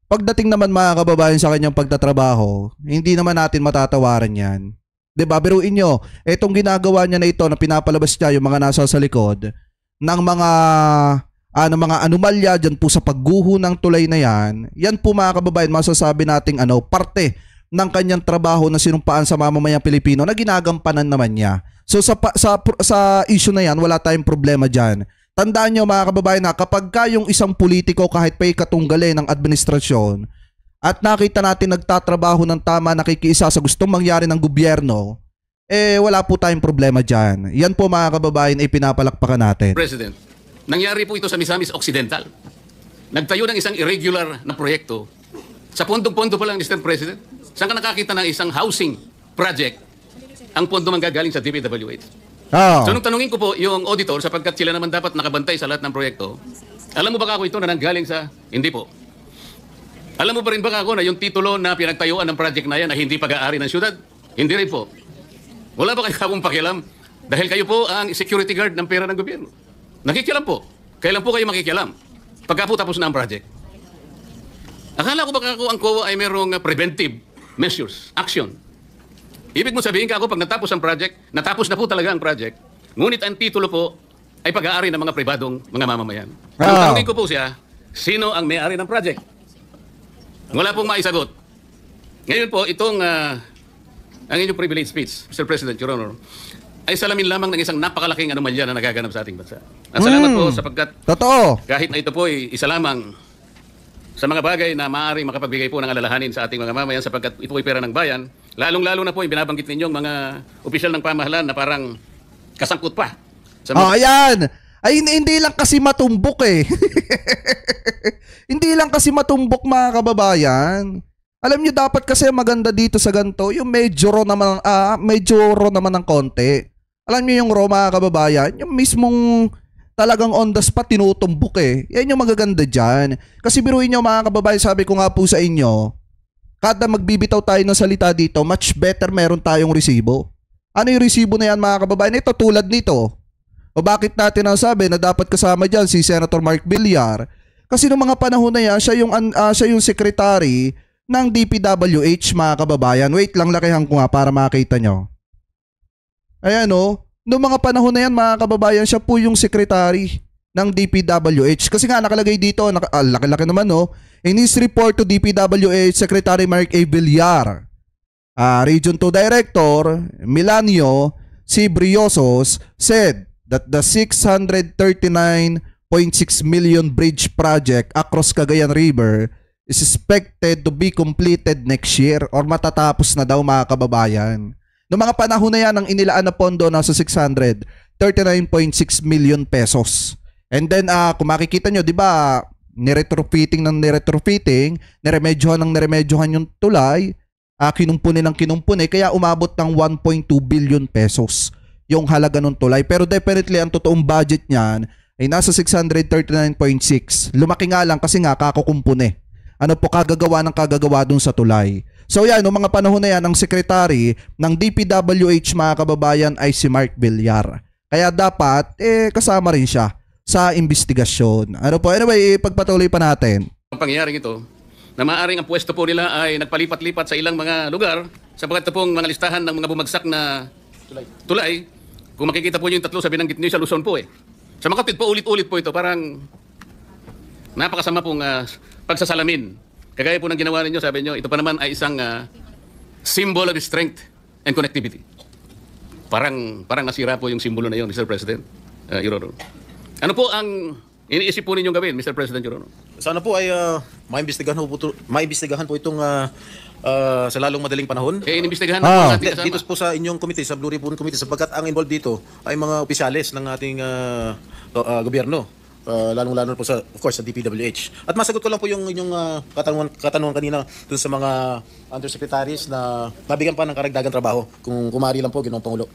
pagdating naman mga kababayan sa kanyang pagtatrabaho, hindi naman natin matatawaran yan. Diba? Biruin nyo, etong ginagawa niya na ito na pinapalabas niya yung mga nasa sa likod ng mga anomalya dyan po sa pagguho ng tulay na yan po mga kababayan, masasabi nating parte ng kanyang trabaho na sinumpaan sa mamamayang Pilipino na ginagampanan naman niya. So sa issue na yan, wala tayong problema dyan. Tandaan nyo mga kababayan na kapag yung isang politiko kahit pa ikatunggali ng administrasyon at nakita natin nagtatrabaho ng tama, nakikiisa sa gustong mangyari ng gobyerno, wala po tayong problema dyan. Yan po mga kababayan ay pinapalakpakan natin. President, nangyari po ito sa Misamis Occidental. Nagtayo ng isang irregular na proyekto. Sa pondong-pondo pa lang, Mr. President, saan ka nakakita ng isang housing project ang pondo manggagaling sa DPWH? So nung tanungin ko po yung auditor, sapagkat sila naman dapat nakabantay sa lahat ng proyekto, alam mo ba ako ito na nanggaling sa... Hindi po. Alam mo ba rin ba ako na yung titulo na pinagtayuan ng project na yan na hindi pag-aari ng syudad? Hindi rin po. Wala ba kayo akong pakialam? Dahil kayo po ang security guard ng pera ng gobyerno. Nakikialam po. Kailan po kayo makikialam? Pagka po tapos na ang project. Akala ko baka ako ang COA ay merong preventive measures, action. Ibig mo sabihin ka ako pag natapos ang project, natapos na po talaga ang project, ngunit ang titulo po ay pag-aari ng mga pribadong mga mamamayan. Tanungin ko po siya, sino ang may-ari ng project? Wala pong maisagot. Ngayon po, itong ang inyong privilege speech, Mr. President, Your Honor, ay salamin lamang ng isang napakalaking anomalya na nagaganap sa ating bansa. At salamat po sapagkat Totoo. kahit na ito po ay isa lamang sa mga bagay na maaaring makapagbigay po ng alalahanin sa ating mga mamayan sapagkat ito ay pera ng bayan, lalong-lalo na po yung binabanggit ninyong mga opisyal ng pamahalaan na parang kasangkot pa. Sa mga... Ayan. Ay, hindi lang kasi matumbok eh. Hindi lang kasi matumbok mga kababayan. Alam nyo, dapat kasi maganda dito sa ganito, yung medyo raw naman ng konti. Alam nyo yung raw mga kababayan, yung mismong talagang on the spot tinutumbok eh. Yan yung magaganda dyan. Kasi biruin nyo mga kababayan, sabi ko nga po sa inyo, kada magbibitaw tayo ng salita dito, much better meron tayong resibo. Ano yung resibo na yan mga kababayan? Ito tulad nito. O bakit natin nasabi na dapat kasama dyan si Senator Mark Villar? Kasi noong mga panahon na yan, siya yung secretary ng DPWH mga kababayan. Wait lang, lakihan ko nga para makita nyo. Ayan o. Noong mga panahon na yan mga kababayan, siya po yung secretary ng DPWH. Kasi nga nakalagay dito, laki-laki naman no. In his report to DPWH, Secretary Mark A. Villar, Region 2 Director Milanio C. Briosos said that the 639.6 million bridge project across Cagayan River is expected to be completed next year or matatapos na daw mga kababayan. Noong mga panahon na yan, ang inilaan na pondo nasa 639.6 million pesos. And then, kung makikita nyo, di ba, niremedyohan yung tulay, kinumpuni, kaya umabot ng 1.2 billion pesos yung halaga ng tulay. Pero definitely, ang totoong budget niyan ay nasa 639.6. Lumaki nga lang kasi nga kakukumpuni. Ano po kagagawa dun sa tulay. So yan, noong mga panahon na yan, ang secretary ng DPWH mga kababayan ay si Mark Villar. Kaya dapat, kasama rin siya sa investigasyon. Ano po, anyway, pagpatuloy pa natin. Ang pangyayaring ito, na maaaring ang pwesto po nila ay nagpalipat-lipat sa ilang mga lugar, sapagkat pong mga listahan ng mga bumagsak na tulay, kung makikita po niyo yung tatlo sa binanggit niyo sa Luzon po eh. Sa Makatwid po, ulit-ulit po ito, parang napakasama pong pagsasalamin. Kagaya po ng ginawa ninyo, sabi nyo, ito pa naman ay isang symbol of strength and connectivity. Parang nasira po yung simbolo na yun, Mr. President, Your Honor. Ano po ang iniisip po ninyong gawin, Mr. President, Your Honor? Sana po ay maimbestigahan po itong sa lalong madaling panahon. Inimbestigahan na po ang ating kasama. Dito po sa inyong committee, sa Blue Ribbon Committee, sapagkat ang involved dito ay mga opisyalis ng ating gobyerno. Lalong-lalo po of course, sa DPWH. At masagot ko lang po yung inyong katanungan kanina dun sa mga undersecretaries na nabigyan pa ng karagdagang trabaho. Kung kumari lang po, Ginoong Pangulo.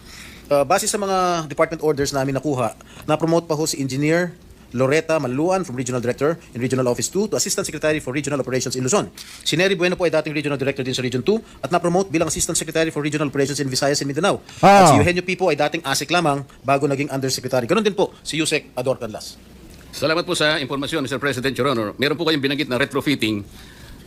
Base sa mga department orders namin nakuha, na-promote pa ho si Engineer Loretta Maluan from Regional Director in Regional Office 2 to Assistant Secretary for Regional Operations in Luzon. Si Nery Bueno po ay dating Regional Director din sa Region 2 at na-promote bilang Assistant Secretary for Regional Operations in Visayas and Mindanao. At si Eugenio P. po ay dating ASIC lamang bago naging Undersecretary. Ganon din po si Yusek Ador Canlas. Salamat po sa impormasyon, Mr. President, Your Honor. Meron po kayong binanggit na retrofitting.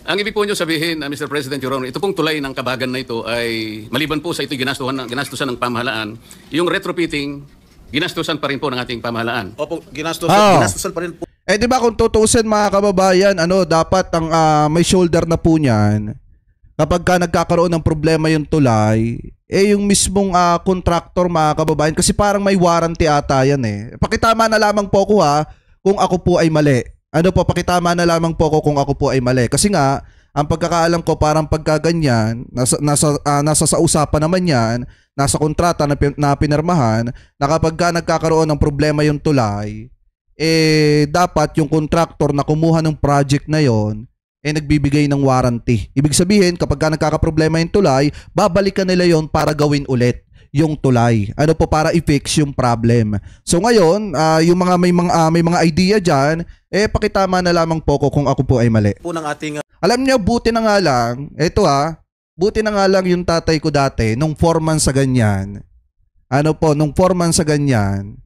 Ang ibig po nyo sabihin, Mr. President, Your Honor, ito pong tulay ng Kabagan na ito ay, maliban po sa ito ginastusan ng pamahalaan, yung retrofitting, ginastusan pa rin po ng ating pamahalaan. Opo, ginastusan pa rin po. Di ba kung tutusin mga kababayan, dapat ang may shoulder na po niyan, kapag ka nagkakaroon ng problema yung tulay, yung mismong contractor mga kababayan, kasi parang may warranty ata yan eh. Pakitama na lamang po ko kung ako po ay mali. Pakitama na lamang po ko kung ako po ay mali. Kasi nga, ang pagkakaalam ko parang pagkaganyan, nasa sa usapan naman yan, nasa kontrata na pinirmahan, na kapag ka nagkakaroon ng problema yung tulay, dapat yung contractor na kumuha ng project na yon nagbibigay ng warranty. Ibig sabihin, kapag ka nagkakaproblema yung tulay, babalikan nila yon para gawin ulit. yung tulay. Ano po, para i-fix yung problem. So ngayon, yung mga may mga idea diyan, pakitama na lamang po ko kung ako po ay mali. Po ng ating Alam niyo, buti na nga lang, buti na nga lang yung tatay ko dati nung 4 months sa ganyan. Nung 4 months sa ganyan,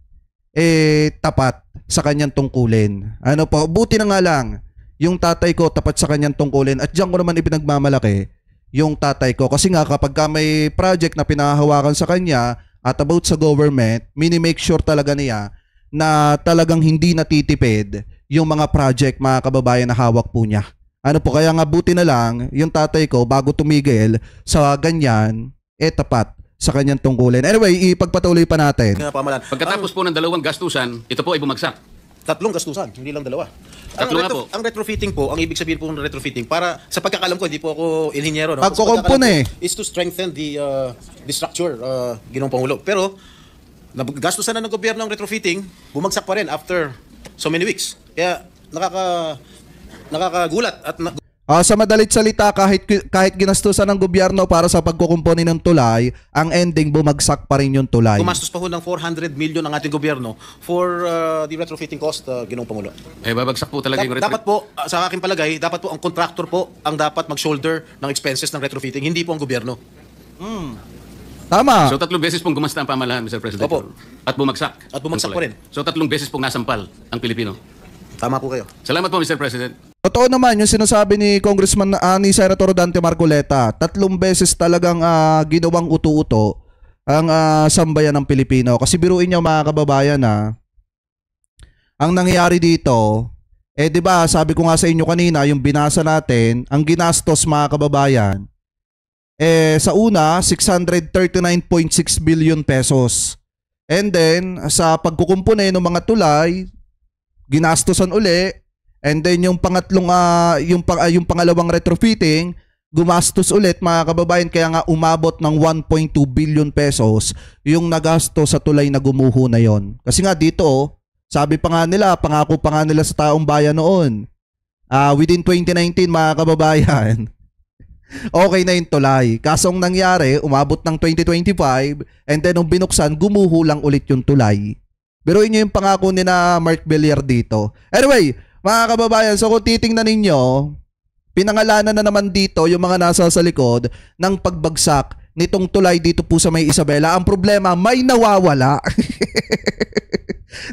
tapat sa kanyang tungkulin. Buti na nga lang yung tatay ko tapat sa kanyang tungkulin, at diyan ko naman ipinagmamalaki yung tatay ko. Kasi nga kapag may project na pinahahawakan sa kanya at about sa government, mini-make sure talaga niya na talagang hindi natitipid yung mga project, mga kababayan, na hawak po niya. Kaya nga buti na lang yung tatay ko bago tumigil sa ganyan, tapat sa kanyang tungkulin. Anyway, ipagpatuloy pa natin. pamalan. Pagkatapos po ng 2 gastusan, ito po ay bumagsak. 3 gastusan, hindi lang 2. Tatlo nga po. Ang retrofitting po, ang ibig sabihin po ng retrofitting, para sa pagkakalam ko, hindi po ako inhinyero, no? Pagkukumpune is to strengthen the structure, Ginoong Pangulo. Pero gastusan na ng gobyerno ang retrofitting, bumagsak pa rin after so many weeks. Kaya nakakagulat at sa madalit salita, kahit ginastusan ng gobyerno para sa pagkukumpuni ng tulay, ang ending bumagsak pa rin yung tulay. gumastos pa ho ng 400 million ang ating gobyerno for the retrofitting cost, Ginoong Pangulo. Babagsak po talaga yung Dapat po, sa aking palagay, dapat po ang contractor po ang dapat mag-shoulder ng expenses ng retrofitting, hindi po ang gobyerno. Tama. So 3 beses pong gumasta ang pamahalaan, Mr. President. Opo. At bumagsak. At bumagsak pa rin. So 3 beses pong nasampal ang Pilipino. Tama po kayo. Salamat po, Mr. President. Totoo naman yung sinasabi ni Congressman ni Senator Rodante Marcoleta. 3 beses talagang ginawang utu-uto ang sambayan ng Pilipino. Kasi biruin niyo, mga kababayan, ang nangyari dito, 'di ba, sabi ko nga sa inyo kanina, yung binasa natin, ang ginastos, mga kababayan, sa una 639.6 billion pesos. And then sa pagkukumpune ng mga tulay, ginastosan uli. And then yung pangatlong yung pangalawang retrofitting, gumastos ulit, mga kababayan, kaya nga umabot ng 1.2 billion pesos yung nagasto sa tulay na gumuho na yon. Kasi nga dito, sabi pa nga nila, pangako pa nga nila sa taong bayan noon, within 2019, mga kababayan, okay na yung tulay. Kasong nangyari, umabot ng 2025, and then nung binuksan, gumuho lang ulit yung tulay. Pero inyo yung pangako ni na Mark Villar dito. Anyway, mga kababayan, so kung titingnan ninyo, pinangalanan na naman dito yung mga nasa sa likod ng pagbagsak nitong tulay dito po sa May Isabela. Ang problema, may nawawala.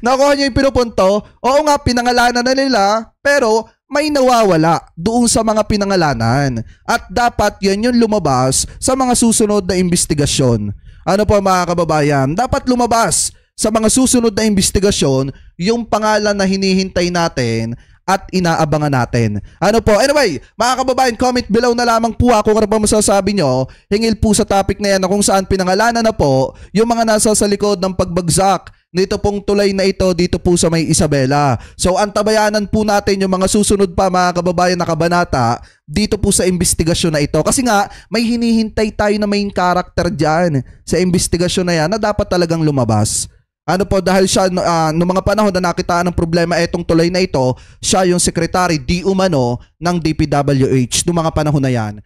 Nakuha nyo yung pinupunto? Oo nga, pinangalanan na nila, pero may nawawala doon sa mga pinangalanan. At dapat yan yung lumabas sa mga susunod na investigasyon. Ano po, mga kababayan? Dapat lumabas sa mga susunod na investigasyon yung pangalan na hinihintay natin at inaabangan natin. Ano po? Anyway, mga kababayan, comment below na lamang po kung ano pa masasabi nyo hingil po sa topic na yan na kung saan pinangalanan na po yung mga nasa sa likod ng pagbagsak nito pong tulay na ito dito po sa May Isabela. So antabayanan po natin yung mga susunod pa, mga kababayan, na kabanata dito po sa investigasyon na ito. Kasi nga, may hinihintay tayo na main character dyan sa investigasyon na yan na dapat talagang lumabas. Ano po, dahil siya noong mga panahon na nakitaan ng problema etong tulay na ito, siya yung secretary di umano ng DPWH noong mga panahon na yan.